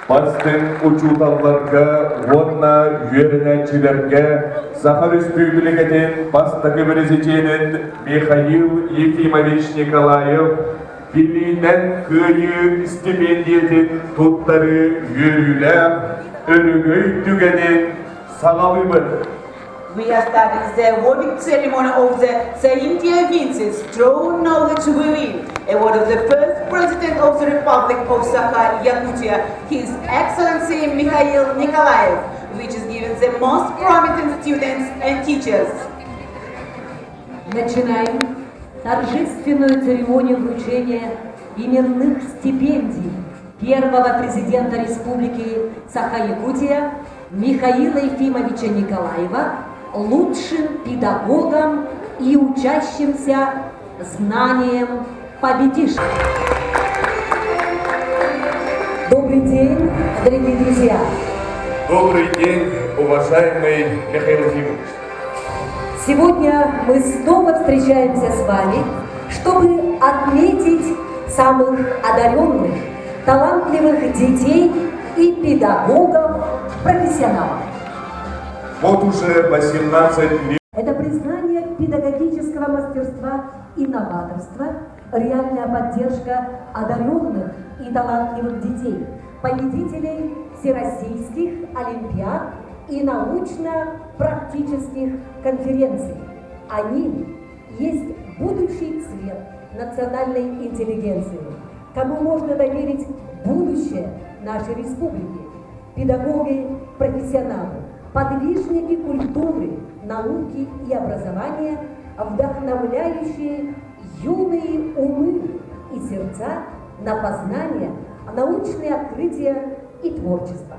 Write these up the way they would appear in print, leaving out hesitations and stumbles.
Бастың учуталларга, онна юерінәчілерге, Саха Республикатын бастығы президентін Михаил Ефимович Николаев Билинен күйі стипендиятын туттары юрілер, өрігөй түгенін сағалыбыр. We are starting the awarding ceremony of the Saintia Vincent's True Knowledge Within, award of the first President of the Republic of Sakha-Yakutia, His Excellency Mikhail Nikolaev, which is given the most prominent students and teachers. Начинаем торжественную церемонию вручения именных стипендий первого президента Республики Саха-Якутия Михаила Ефимовича Николаева лучшим педагогом и учащимся знанием победишь. Добрый день, дорогие друзья! Добрый день, уважаемый Михаил Ефимович! Сегодня мы снова встречаемся с вами, чтобы отметить самых одаренных, талантливых детей и педагогов, профессионалов. Вот уже 18 лет. Это признание педагогического мастерства и новаторства, реальная поддержка одаренных и талантливых детей, победителей всероссийских олимпиад и научно-практических конференций. Они есть будущий цвет национальной интеллигенции, кому можно доверить будущее нашей республики. Педагоги, профессионалы, подвижники культуры, науки и образования, вдохновляющие юные умы и сердца на познание, научные открытия и творчество.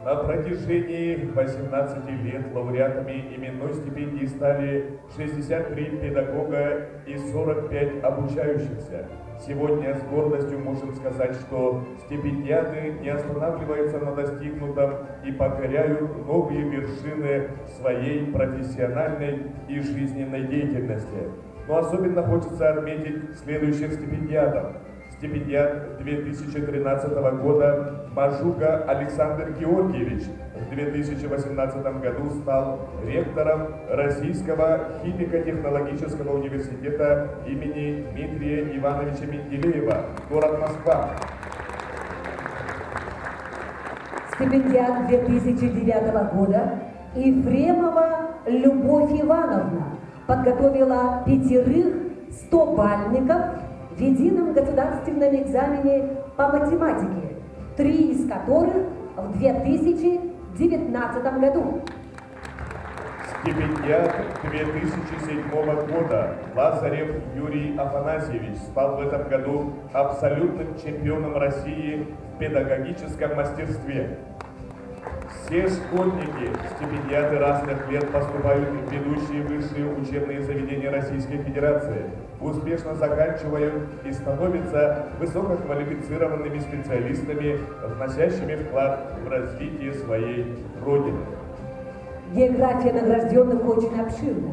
На протяжении 18 лет лауреатами именной стипендии стали 63 педагога и 45 обучающихся. Сегодня с гордостью можем сказать, что стипендиаты не останавливаются на достигнутом и покоряют новые вершины своей профессиональной и жизненной деятельности. Но особенно хочется отметить следующих стипендиатов. Стипендиат 2013 года Мажука Александр Георгиевич в 2018 году стал ректором Российского химико-технологического университета имени Дмитрия Ивановича Менделеева, город Москва. Стипендиат 2009 года Ефремова Любовь Ивановна подготовила 5 100-бальников в едином государственном экзамене по математике, 3 из которых в 2019 году. Стипендиат 2007 года Лазарев Юрий Афанасьевич стал в этом году абсолютным чемпионом России в педагогическом мастерстве. Все школьники, стипендиаты разных лет поступают в ведущие высшие учебные заведения Российской Федерации, успешно заканчивают и становятся высококвалифицированными специалистами, вносящими вклад в развитие своей Родины. География награжденных очень обширна.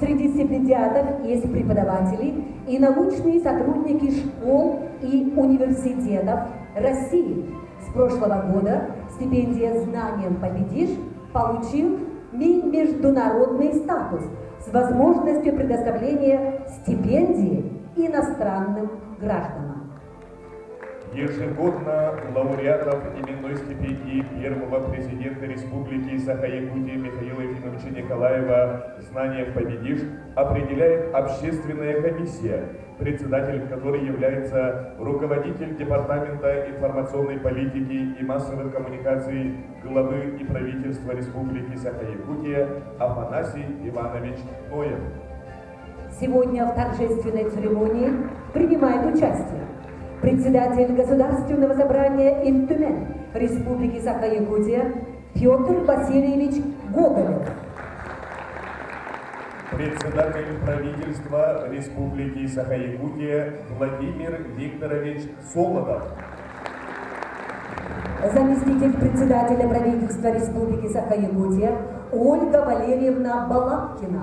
Среди стипендиатов есть преподаватели и научные сотрудники школ и университетов России. С прошлого года стипендия «Знанием победишь» получил международный статус с возможностью предоставления стипендии иностранным гражданам. Ежегодно лауреатов именной стипендии первого президента Республики Саха-Якутия Михаила Ефимовича Николаева «Знанием победишь» определяет общественная комиссия, председателем которой является руководитель Департамента информационной политики и массовых коммуникаций главы и правительства Республики Саха-Якутия Афанасий Иванович Ноев. Сегодня в торжественной церемонии принимает участие председатель Государственного собрания Интумен Республики Саха-Якутия Петр Васильевич Гоголев. Председатель правительства Республики Саха-Якутия Владимир Викторович Солодов. Заместитель председателя правительства Республики Саха-Якутия Ольга Валерьевна Балабкина.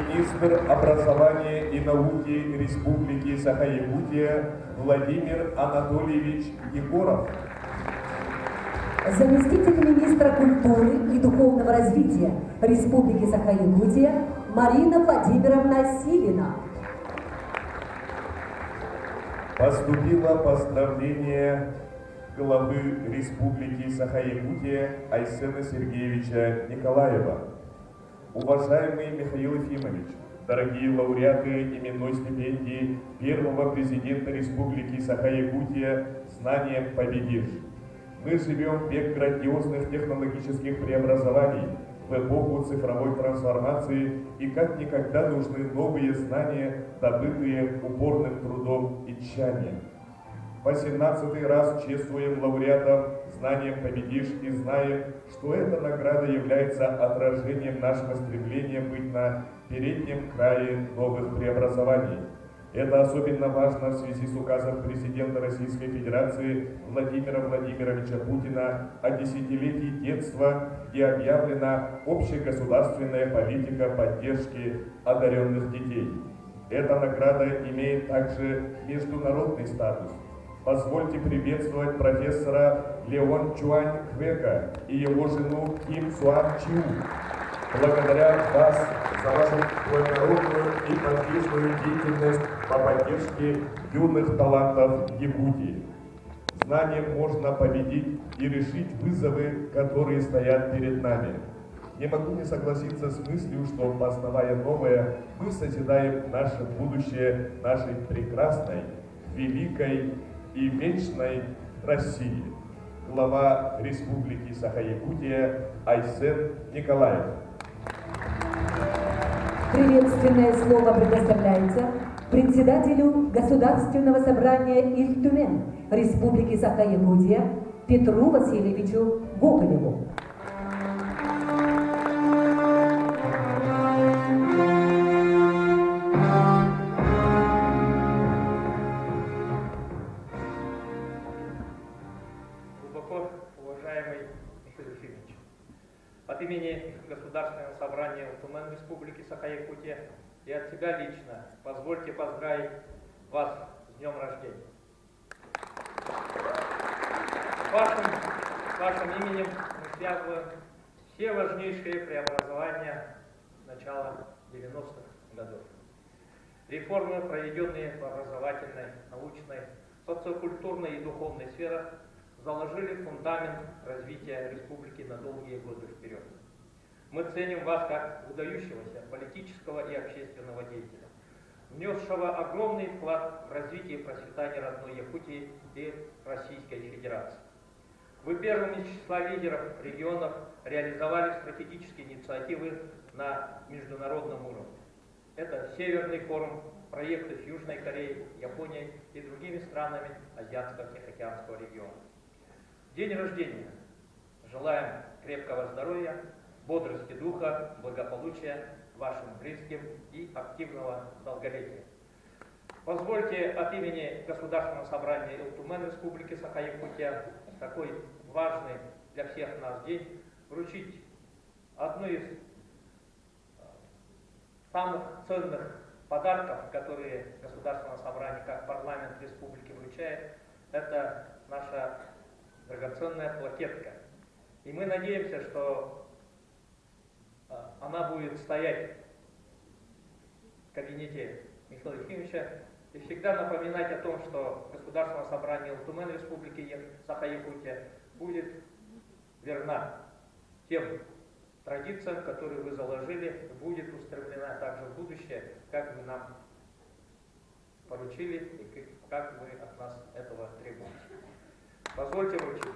министр образования и науки Республики Саха-Якутия Владимир Анатольевич Егоров. Заместитель министра культуры и духовного развития Республики Саха-Якутия Марина Владимировна Силина. Поступило поздравление главы Республики Саха-Якутия Айсена Сергеевича Николаева. Уважаемый Михаил Ефимович, дорогие лауреаты именной стипендии первого президента Республики Саха-Якутия «Знанием победишь». Мы живем в век грандиозных технологических преобразований, в эпоху цифровой трансформации, и как никогда нужны новые знания, добытые упорным трудом и тщанием. В 18-й раз чествуем лауреатов «Знанием победишь» и знаем, что эта награда является отражением нашего стремления быть на переднем крае новых преобразований. Это особенно важно в связи с указом президента Российской Федерации Владимира Владимировича Путина о десятилетии детства, где объявлена общегосударственная политика поддержки одаренных детей. Эта награда имеет также международный статус. Позвольте приветствовать профессора Леон Чуань Квека и его жену Ким Суан Чиу. Благодаря вас за вашу благородную и подвижную деятельность по поддержке юных талантов Якутии. Знанием можно победить и решить вызовы, которые стоят перед нами. Не могу не согласиться с мыслью, что, познавая новое, мы созидаем наше будущее нашей прекрасной, великой и вечной России. Глава Республики Саха-Якутия Айсен Николаев. Приветственное слово предоставляется председателю Государственного собрания Иль-Тюмен Республики Саха-Якутия Петру Васильевичу Гоголеву. Глубоко уважаемый Михаил Ефимович, от имени Государственного собрания Ултумен Республики Саха-Якутия и от себя лично позвольте поздравить вас с днем рождения. Вашим именем мы связываем все важнейшие преобразования начала 90-х годов. Реформы, проведенные в образовательной, научной, социокультурной и духовной сферах, заложили фундамент развития республики на долгие годы вперед. Мы ценим вас как выдающегося политического и общественного деятеля, внесшего огромный вклад в развитие и процветание родной Якутии и Российской Федерации. Вы первым из числа лидеров регионов реализовали стратегические инициативы на международном уровне. Это Северный форум, проекты с Южной Кореей, Японией и другими странами Азиатско-Тихоокеанского региона. День рождения! Желаем крепкого здоровья, бодрости духа, благополучия вашим близким и активного долголетия. Позвольте от имени Государственного собрания Ултумен Республики Саха-Якутия в такой важный для всех нас день вручить одну из самых ценных подарков, которые Государственное собрание как парламент республики вручает. Это наша драгоценная плакетка. И мы надеемся, что она будет стоять в кабинете Михаила Ефимовича и всегда напоминать о том, что Государственное собрание Ултумен Республики Саха-Якутия будет верна тем традициям, которые вы заложили, и будет устремлена также в будущее, как вы нам поручили и как вы от нас этого требуете. Позвольте вручить.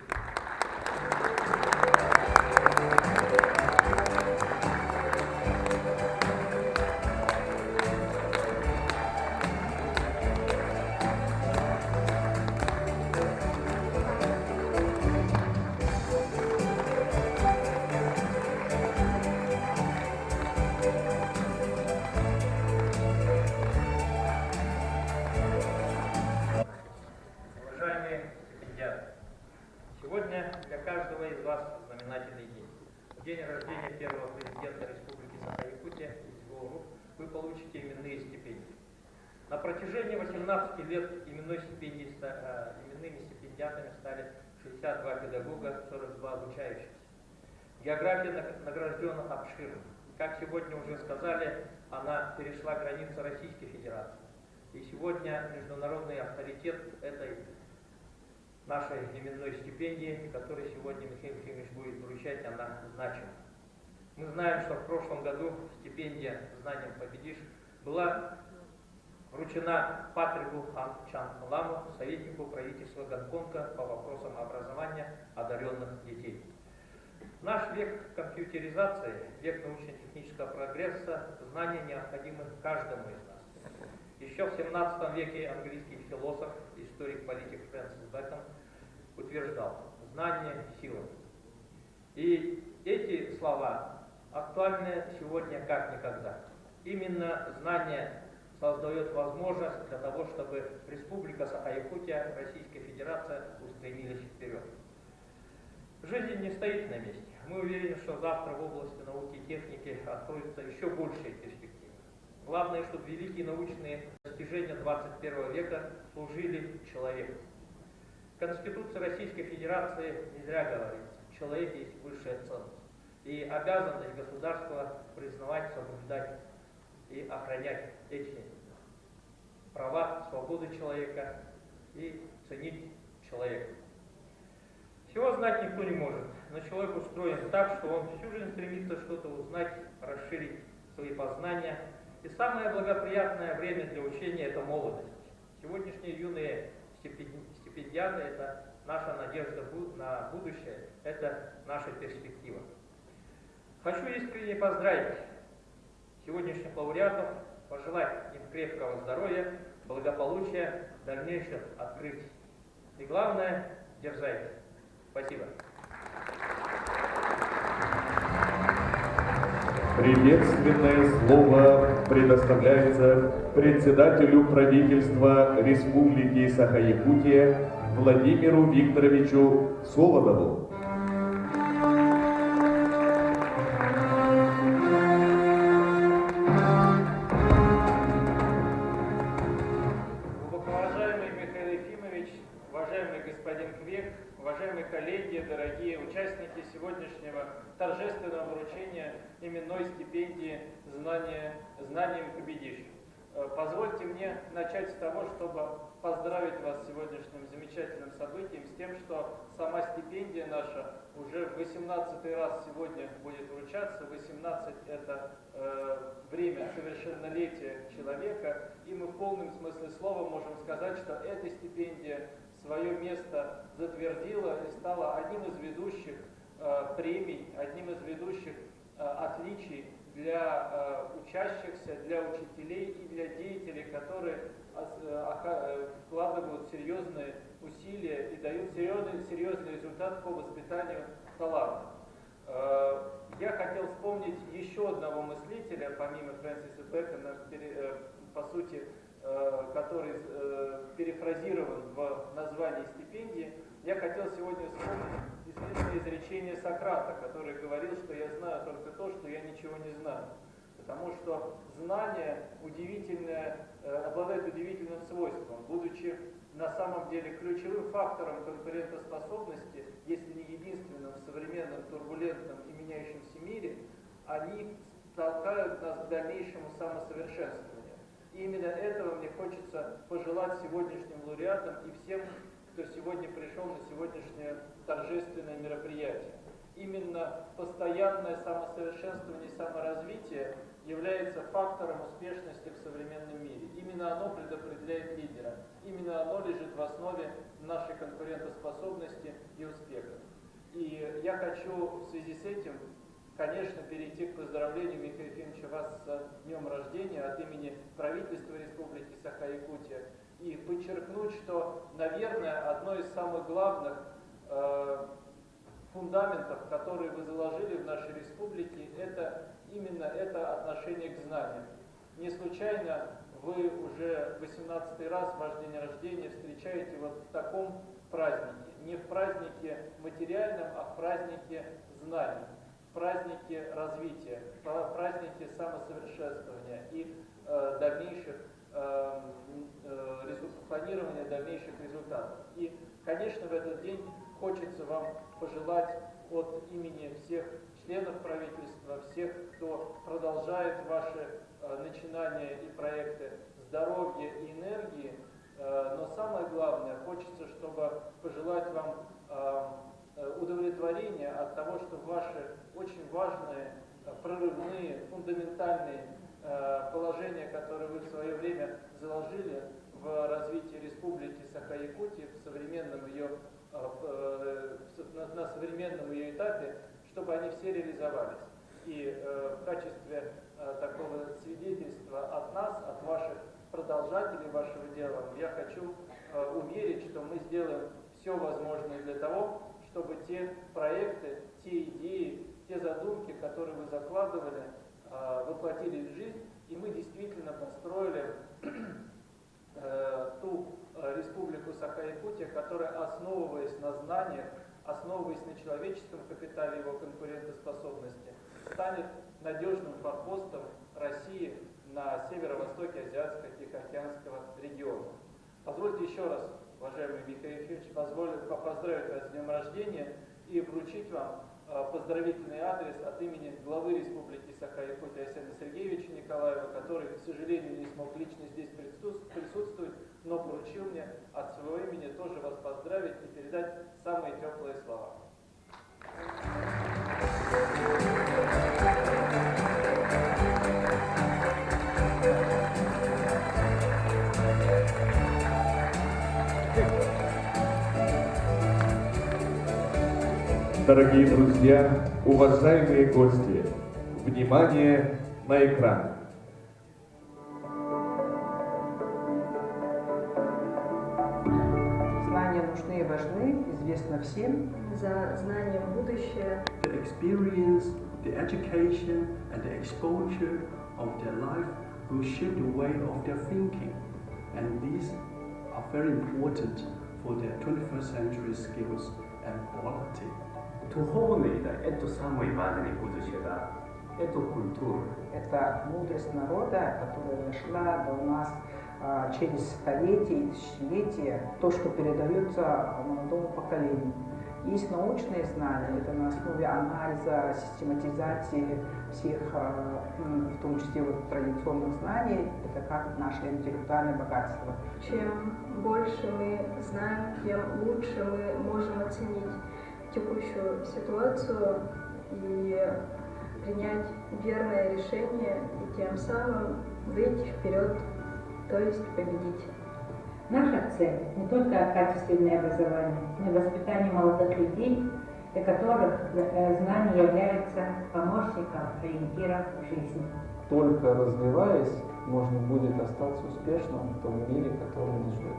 Сегодня для каждого из вас знаменательный день. День рождения первого президента Республики Саха-Якутия. Из его рук вы получите именные стипендии. На протяжении 18 лет именными стипендиатами стали 62 педагога, 42 обучающихся. География награжденных обширна. Как сегодня уже сказали, она перешла границы Российской Федерации. И сегодня международный авторитет этой нашей именной стипендии, которую сегодня Михаил Ефимович будет вручать, она значима. Мы знаем, что в прошлом году стипендия «Знанием победишь» была вручена Патрику Чанламу, советнику правительства Гонконга по вопросам образования одаренных детей. Наш век компьютеризации, век научно-технического прогресса, знания необходимы каждому из нас. Еще в 17 веке английский философ, историк-политик Фрэнсис Бэкон утверждал: «Знание – сила». И эти слова актуальны сегодня как никогда. Именно знание создает возможность для того, чтобы Республика Саха-Якутия, Российская Федерация устремились вперед. Жизнь не стоит на месте. Мы уверены, что завтра в области науки и техники откроются еще большие перспективы. Главное, чтобы великие научные достижения 21 века служили человеку. Конституция Российской Федерации не зря говорит: человек есть высшая ценность. И обязанность государства признавать, соблюдать и охранять эти права, свободы человека и ценить человека. Всего знать никто не может, но человек устроен так, что он всю жизнь стремится что-то узнать, расширить свои познания. И самое благоприятное время для учения – это молодость. Сегодняшние юные стипендиаты – это наша надежда на будущее, это наша перспектива. Хочу искренне поздравить сегодняшних лауреатов, пожелать им крепкого здоровья, благополучия, дальнейших открытий. И главное – дерзайте. Спасибо. Приветственное слово предоставляется председателю правительства Республики Саха-Якутия Владимиру Викторовичу Солодову. Глубокоуважаемый Михаил Ефимович, уважаемый господин Квек, уважаемые коллеги, дорогие участники сегодняшнего торжественного вручения именной стипендии «Знанием победишь». Позвольте мне начать с того, чтобы поздравить вас с сегодняшним замечательным событием, с тем, что сама стипендия наша уже в 18-й раз сегодня будет вручаться. 18 – это время совершеннолетия человека, и мы в полном смысле слова можем сказать, что эта стипендия свое место затвердила и стала одним из ведущих премий, одним из ведущих отличий для учащихся, для учителей и для деятелей, которые вкладывают серьезные усилия и дают серьезный результат по воспитанию талантов. Я хотел вспомнить еще одного мыслителя, помимо Фрэнсиса Бэкона, по сути, который перефразирован в названии стипендии. Я хотел сегодня вспомнить известное изречение Сократа, который говорил, что я знаю только то, что я ничего не знаю. Потому что знание обладает удивительным свойством, будучи на самом деле ключевым фактором конкурентоспособности, если не единственным в современном турбулентном и меняющемся мире, они толкают нас к дальнейшему самосовершенствованию. И именно этого мне хочется пожелать сегодняшним лауреатам и всем, кто сегодня пришел на сегодняшнее торжественное мероприятие. Именно постоянное самосовершенствование и саморазвитие является фактором успешности в современном мире. Именно оно предопределяет лидера. Именно оно лежит в основе нашей конкурентоспособности и успеха. И я хочу в связи с этим, конечно, перейти к поздравлению Михаила Ефимовича вас с днем рождения от имени правительства Республики Саха-Якутия и подчеркнуть, что, наверное, одно из самых главных фундаментов, которые вы заложили в нашей республике, это именно это отношение к знаниям. Не случайно вы уже 18-й раз ваш день рождения встречаете вот в таком празднике. Не в празднике материальном, а в празднике знаний. праздники развития, праздники самосовершенствования и дальнейших планирования дальнейших результатов. И, конечно, в этот день хочется вам пожелать от имени всех членов правительства, всех, кто продолжает ваши начинания и проекты, здоровья и энергии, но самое главное, хочется, чтобы пожелать вам удовлетворения от того, что ваши очень важные, прорывные, фундаментальные положения, которые вы в свое время заложили в развитии Республики Саха-Якутия, на современном ее этапе, чтобы они все реализовались. И в качестве такого свидетельства от нас, от ваших продолжателей вашего дела, я хочу уверить, что мы сделаем все возможное для того, чтобы те проекты, те идеи, те задумки, которые вы закладывали, воплотились в жизнь, и мы действительно построили ту республику Саха-Якутия, которая, основываясь на знаниях, основываясь на человеческом капитале его конкурентоспособности, станет надежным форпостом России на северо-востоке Азиатско-Тихоокеанского региона. Позвольте еще раз, уважаемый Михаил Ефимович, поздравить вас с днем рождения и вручить вам поздравительный адрес от имени главы Республики Саха-Якутия Айсена Сергеевича Николаева, который, к сожалению, не смог лично здесь присутствовать, но поручил мне от своего имени тоже вас поздравить и передать самые теплые слова. Дорогие друзья, уважаемые гости, внимание на экран. Знания нужны и важны, известно всем. За знанием будущее. The experience, the education and the exposure of their life will shape the way of their thinking. And these are very important for their 21st century skills and quality. Духовный – это самое важное будущее, да. Это культура. Это мудрость народа, которая дошла до нас через столетия и тысячелетия, то, что передается молодому поколению. Есть научные знания, это на основе анализа, систематизации всех, в том числе вот, традиционных знаний, это как наше интеллектуальное богатство. Чем больше мы знаем, тем лучше мы можем оценить текущую ситуацию и принять верное решение и тем самым выйти вперед, то есть победить. Наша цель не только качественное образование, но и воспитание молодых людей, для которых знание является помощником, ориентиром в жизни. Только развиваясь, можно будет остаться успешным в том мире, который нас ждет.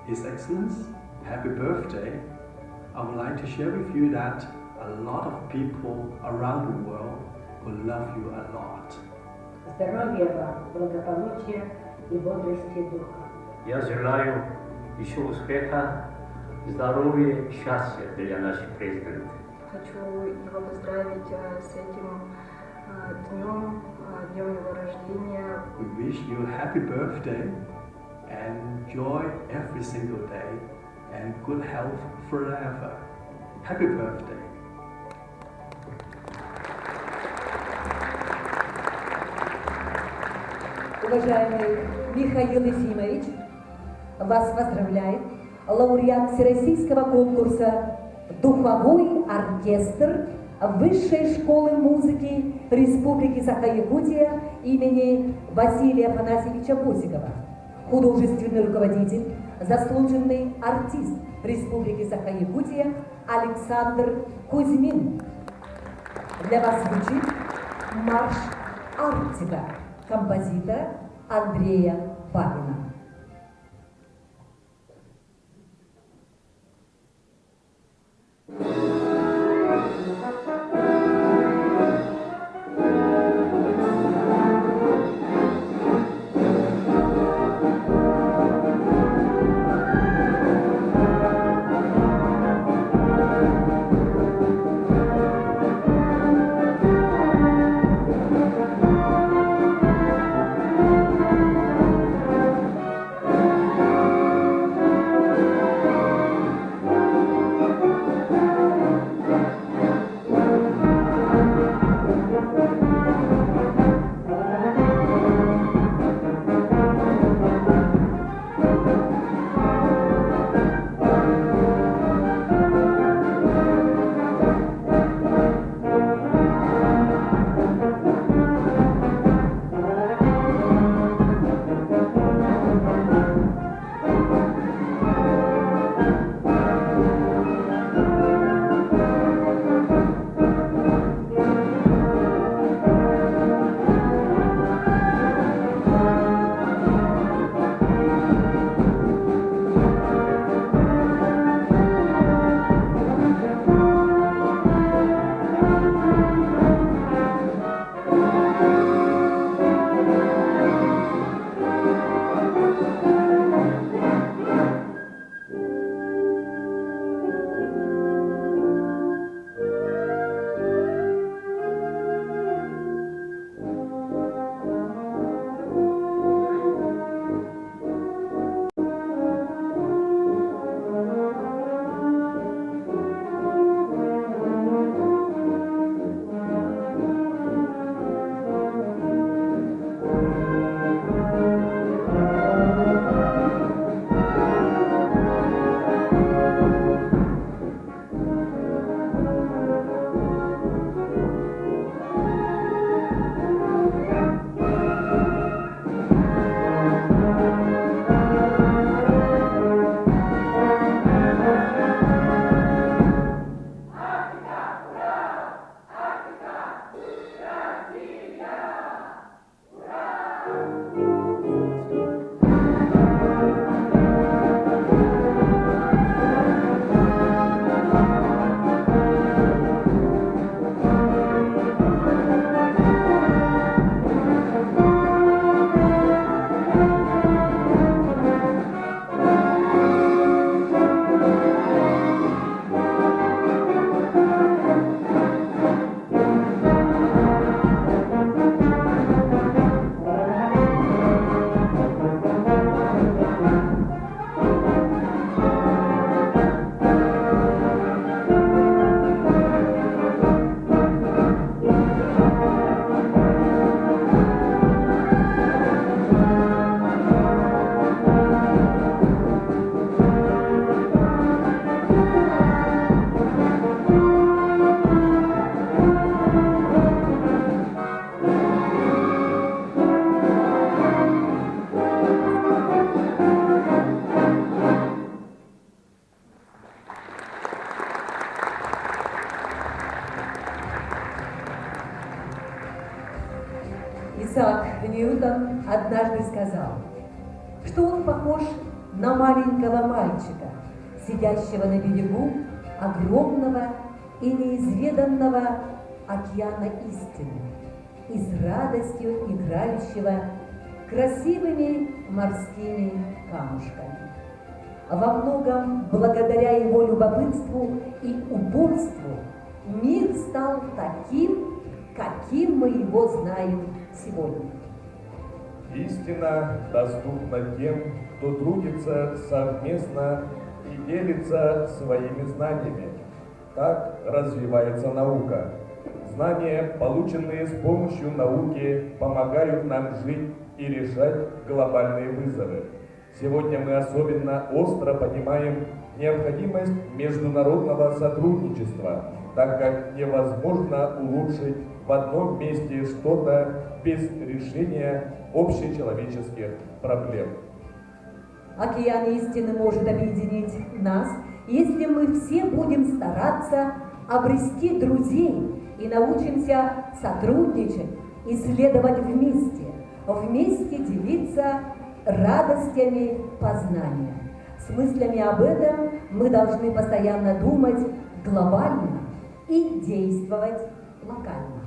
His Excellency, happy birthday! I would like to share with you that a lot of people around the world will love you a lot. Здоровья вам, благополучия и бодрости духа. Я желаю еще успеха, здоровья, счастья для наших президентов. Хочу его поздравить с этим днем, днем его рождения. We wish you a happy birthday and joy every single day and good health forever. Happy birthday! Уважаемый Михаил Ефимович, вас поздравляет лауреат Всероссийского конкурса «Духовой оркестр Высшей школы музыки Республики Саха-Якутия имени Василия Афанасьевича Босикова, художественный руководитель, заслуженный артист Республики Саха-Якутия Александр Кузьмин. Для вас звучит марш «Арктика» композитора Андрея Папина. Исаак Ньютон однажды сказал, что он похож на маленького мальчика, сидящего на берегу огромного и неизведанного океана истины и с радостью играющего красивыми морскими камушками. Во многом благодаря его любопытству и упорству мир стал таким, каким мы его знаем сегодня. Истина доступна тем, кто трудится совместно и делится своими знаниями. Так развивается наука. Знания, полученные с помощью науки, помогают нам жить и решать глобальные вызовы. Сегодня мы особенно остро понимаем необходимость международного сотрудничества, так как невозможно улучшить в одном месте что-то без решения общечеловеческих проблем. Океан истины может объединить нас, если мы все будем стараться обрести друзей и научимся сотрудничать, исследовать вместе делиться радостями познания. С мыслями об этом мы должны постоянно думать глобально и действовать локально.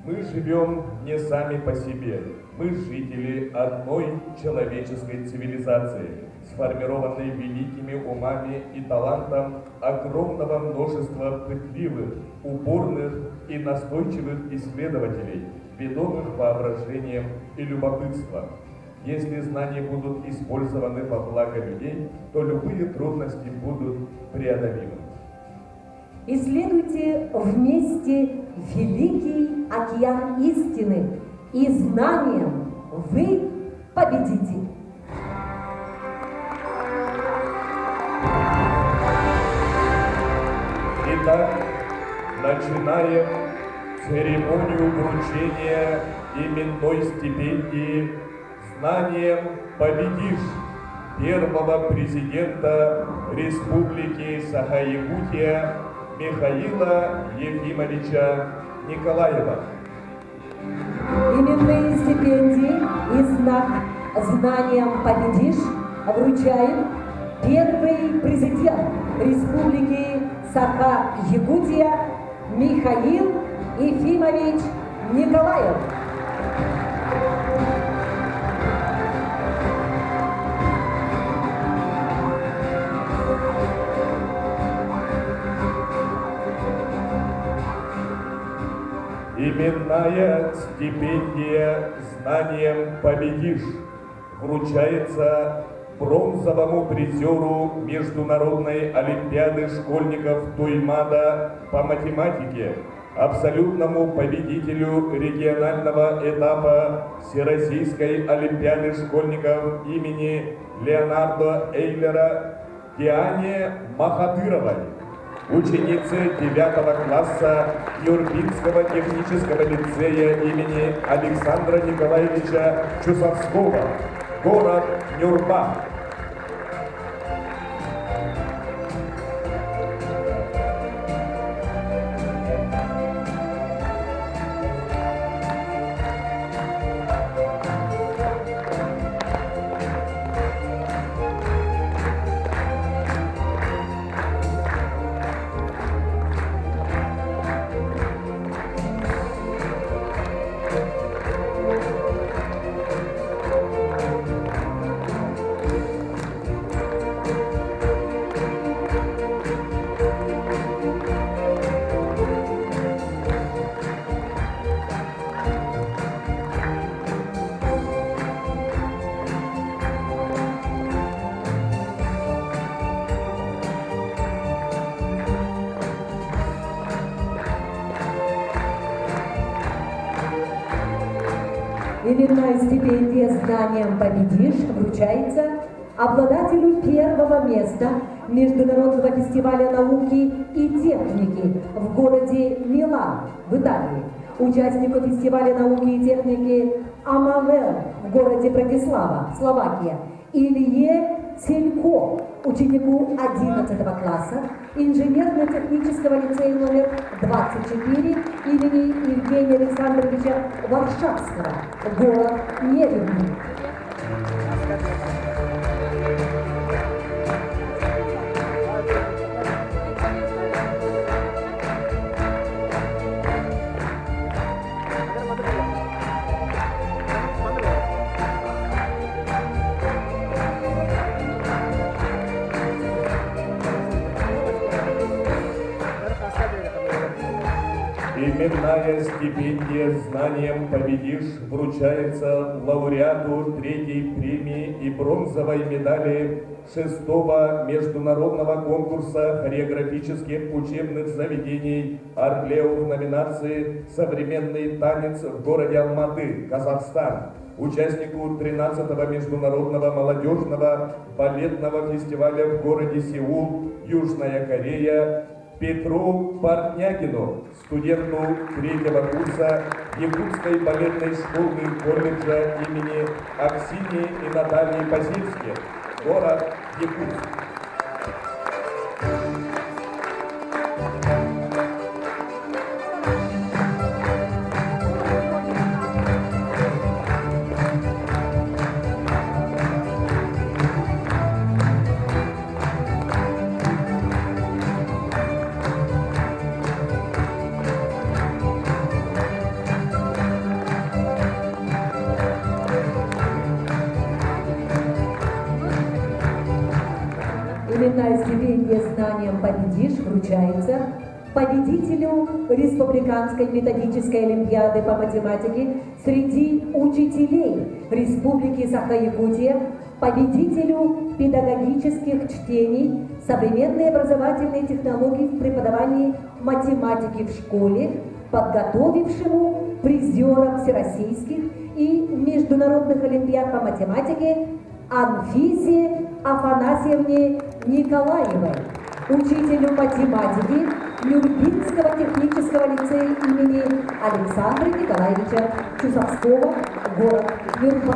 Мы живем не сами по себе. Мы жители одной человеческой цивилизации, сформированной великими умами и талантом огромного множества пытливых, упорных и настойчивых исследователей, ведомых воображением и любопытством. Если знания будут использованы во благо людей, то любые трудности будут преодолимы. Исследуйте вместе великий океан истины, и знанием вы победите. Итак, начинаем церемонию вручения именной стипендии «Знанием победишь» первого президента Республики Саха-Якутия Михаила Ефимовича Николаева. Именные стипендии и знак «Знанием победишь» вручает первый президент Республики Саха-Якутия Михаил Ефимович Николаев. Именная стипендия «Знанием победишь» вручается бронзовому призеру Международной олимпиады школьников Туймада по математике, абсолютному победителю регионального этапа Всероссийской олимпиады школьников имени Леонардо Эйлера Диане Махатыровой, ученице 9 класса Юрбинского технического лицея имени Александра Николаевича Чусовского, город Нюрба. Именная стипендия «Знанием победишь» вручается обладателю первого места Международного фестиваля науки и техники в городе Милан в Италии, участнику фестиваля науки и техники Амавел в городе Братислава, Словакия, Илье Целько, ученику 11 класса инженерно-технического лицея номер 24 имени Евгения Александровича Варшавского, город Нерюбин. Именная стипендия «Знанием победишь» вручается лауреату третьей премии и бронзовой медали 6-го международного конкурса хореографических учебных заведений «Арлеу» в номинации «Современный танец» в городе Алматы, Казахстан, участнику 13-го международного молодежного балетного фестиваля в городе Сеул, Южная Корея, Петру Портнягину, студенту 3-го курса Якутской балетной школы колледжа имени Аксинии и Натальи Базильских, город Якутск. Именная стипендия «Знанием победишь» вручается победителю Республиканской методической олимпиады по математике среди учителей Республики Саха-Якутия, победителю педагогических чтений «Современные образовательные технологии в преподавании математики в школе», подготовившему призерам всероссийских и международных олимпиад по математике Анфисе Афанасьевне Николаевой, учителю математики Нюрбинского технического лицея имени Александра Николаевича Чусовского, город Нюрба.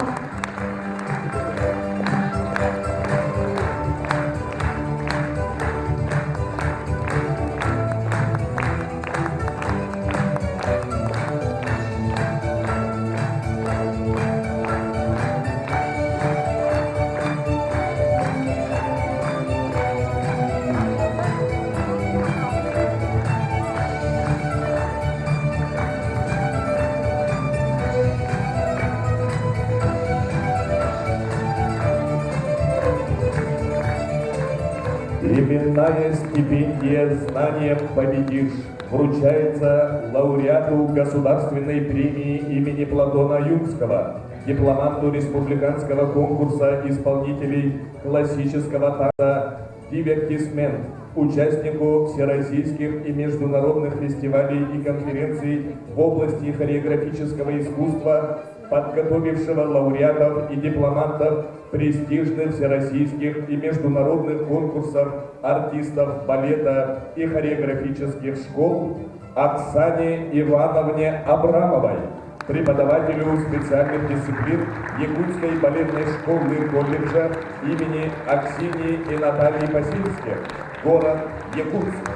Именная стипендия «Знанием победишь» вручается лауреату Государственной премии имени Платона Юнгского, дипломанту республиканского конкурса исполнителей классического танца «Дивертисмент», участнику всероссийских и международных фестивалей и конференций в области хореографического искусства, подготовившего лауреатов и дипломантов престижных всероссийских и международных конкурсов артистов балета и хореографических школ Оксане Ивановне Абрамовой, преподавателю специальных дисциплин Якутской балетной школы колледжа имени Аксинии и Натальи Базильских, город Якутск.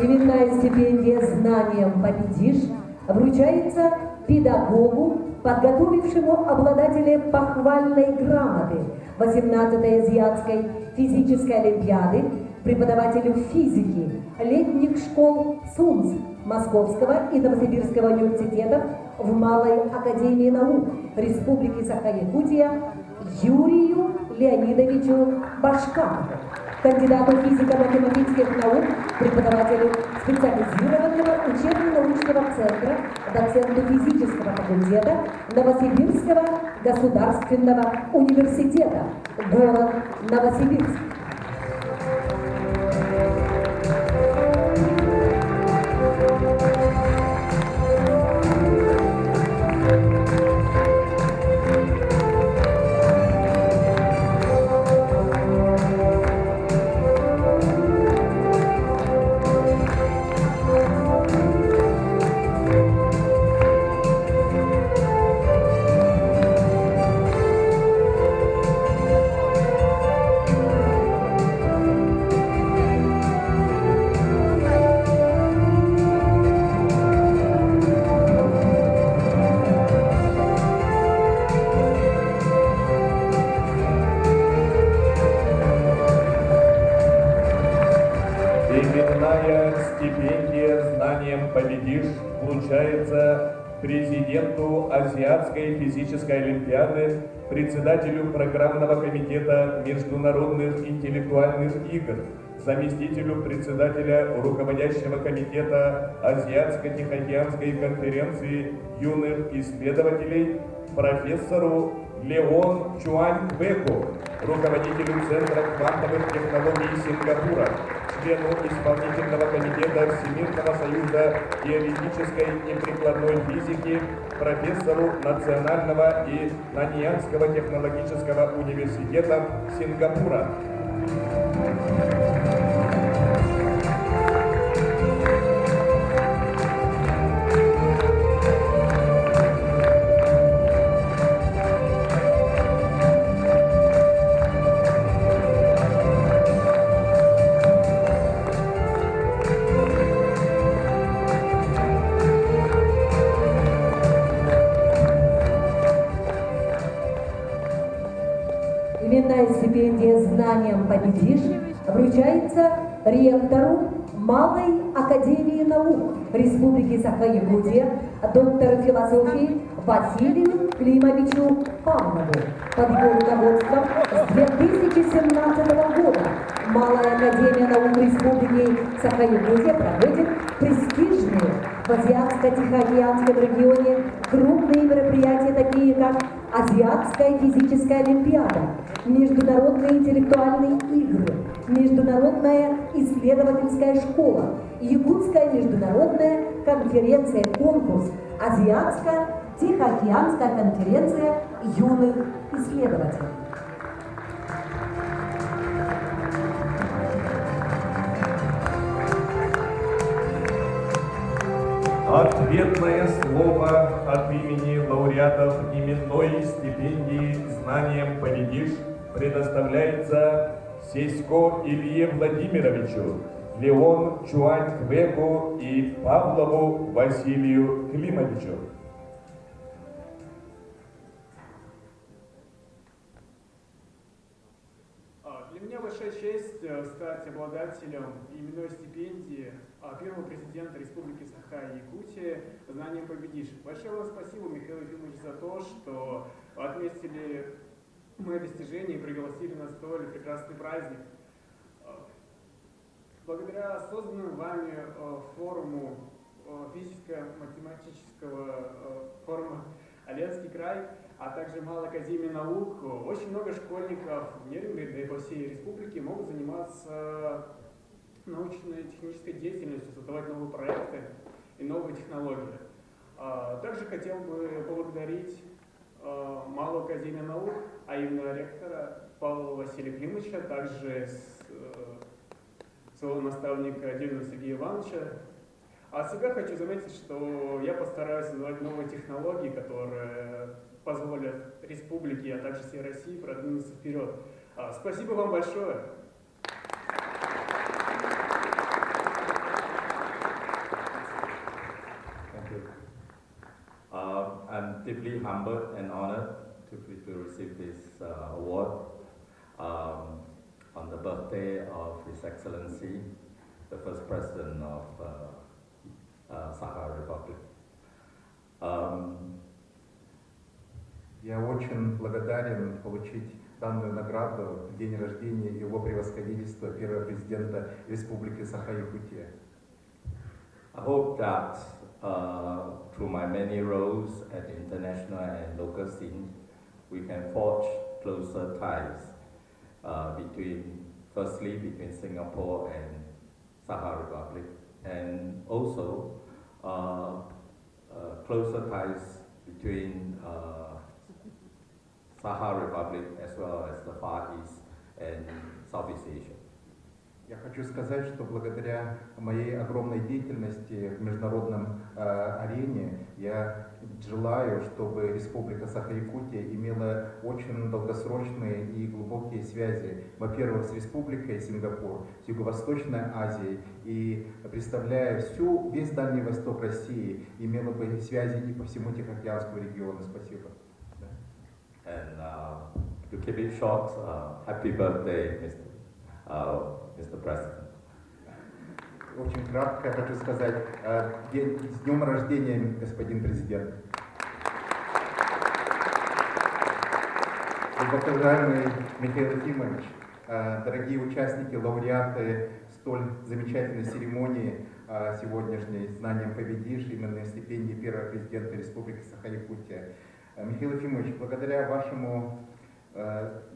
Именная стипендия «Знанием победишь» вручается педагогу, подготовившему обладателя похвальной грамоты 18-й Азиатской физической олимпиады, преподавателю физики летних школ СУНС Московского и Новосибирского университетов в Малой академии наук Республики Саха-Якутия Юрию Леонидовичу Башканову, кандидату физико-математических наук, преподавателю специализированного учебно-научного центра, доценту физического факультета Новосибирского государственного университета, город Новосибирск. Именная стипендия «Знанием победишь» вручается президенту Азиатской физической олимпиады, председателю программного комитета международных интеллектуальных игр, заместителю председателя руководящего комитета Азиатско-Тихоокеанской конференции юных исследователей, профессору Леон Чуаньбеку, руководителю Центра квантовых технологий Сингапура, члену исполнительного комитета Всемирного союза теоретической и прикладной физики, профессору Национального и Наньянского технологического университета Сингапура. Именная стипендия «Знанием победишь» вручается ректору Малой академии наук Республики Саха-Якутия, доктору философии Василию Климовичу Павлову. Под его руководством с 2017 года Малая академия наук Республики Саха-Якутия проводит престижные в Азиатско-Тихоокеанском регионе крупные мероприятия, такие как Азиатская физическая олимпиада, Международные интеллектуальные игры, Международная исследовательская школа, Якутская международная конференция-конкурс, Азиатско-Тихоокеанская конференция юных исследователей. Ответное слово от имени лауреатов именной стипендии «Знанием победишь» предоставляется Сесько Илье Владимировичу, Леон Чуаньбеку и Павлову Василию Климовичу. Для меня большая честь стать обладателем именной стипендии первого президента Республики Саха-Якутия «Знанием победишь». Большое вам спасибо, Михаил Ефимович, за то, что отметили мои достижения и пригласили на столь прекрасный праздник. Благодаря созданному вами форуму физико-математического форума «Аленский край», а также Малой академии наук, очень много школьников в Нерюнгри, да и по всей республике могут заниматься научно-технической деятельностью, создавать новые проекты и новые технологии. Также хотел бы поблагодарить Малую академию наук, а именно ректора Павла Василия Климовича, также своего наставника Демина Сергея Ивановича. А от себя хочу заметить, что я постараюсь создавать новые технологии, которые позволят республике, а также всей России продвинуться вперед. Спасибо вам большое. I'm deeply humbled and honored to receive this award on the birthday of His Excellency, the first President of Sakha Republic. Я очень благодарен получить данную награду в день рождения Его Превосходительства, первого президента Республики Саха-Якутия. I hope that through my many roles at the international and local scene, we can forge closer ties firstly between Singapore and Sakha Republic, and also closer ties between Sakha Republic as well as the Far East and Southeast Asia. Я хочу сказать, что благодаря моей огромной деятельности в международном арене я желаю, чтобы Республика Саха-Якутия имела очень долгосрочные и глубокие связи, во-первых, с Республикой Сингапур, с Юго-Восточной Азией, и представляя весь Дальний Восток России, имела бы связи и по всему Тихоокеанскому региону. Спасибо. And to keep it short, happy birthday, Mr. President. Очень кратко хочу сказать, с днем рождения, господин президент. Уважаемый Михаил Ефимович, дорогие участники, лауреаты столь замечательной церемонии сегодняшней «Знанием победишь», именной стипендии первого президента Республики Саха-Якутия. Михаил Ефимович, благодаря вашему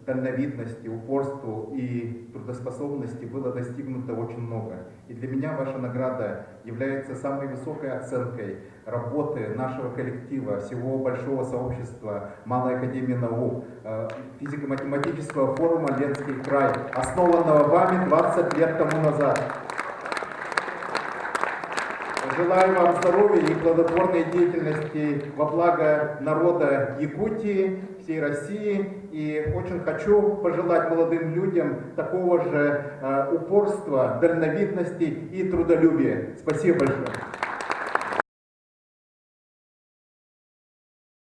дальновидности, упорству и трудоспособности было достигнуто очень много. И для меня ваша награда является самой высокой оценкой работы нашего коллектива, всего большого сообщества Малой академии наук, физико-математического форума «Ленский край», основанного вами 20 лет тому назад. Желаю вам здоровья и плодотворной деятельности во благо народа Якутии, всей России. И очень хочу пожелать молодым людям такого же упорства, дальновидности и трудолюбия. Спасибо большое.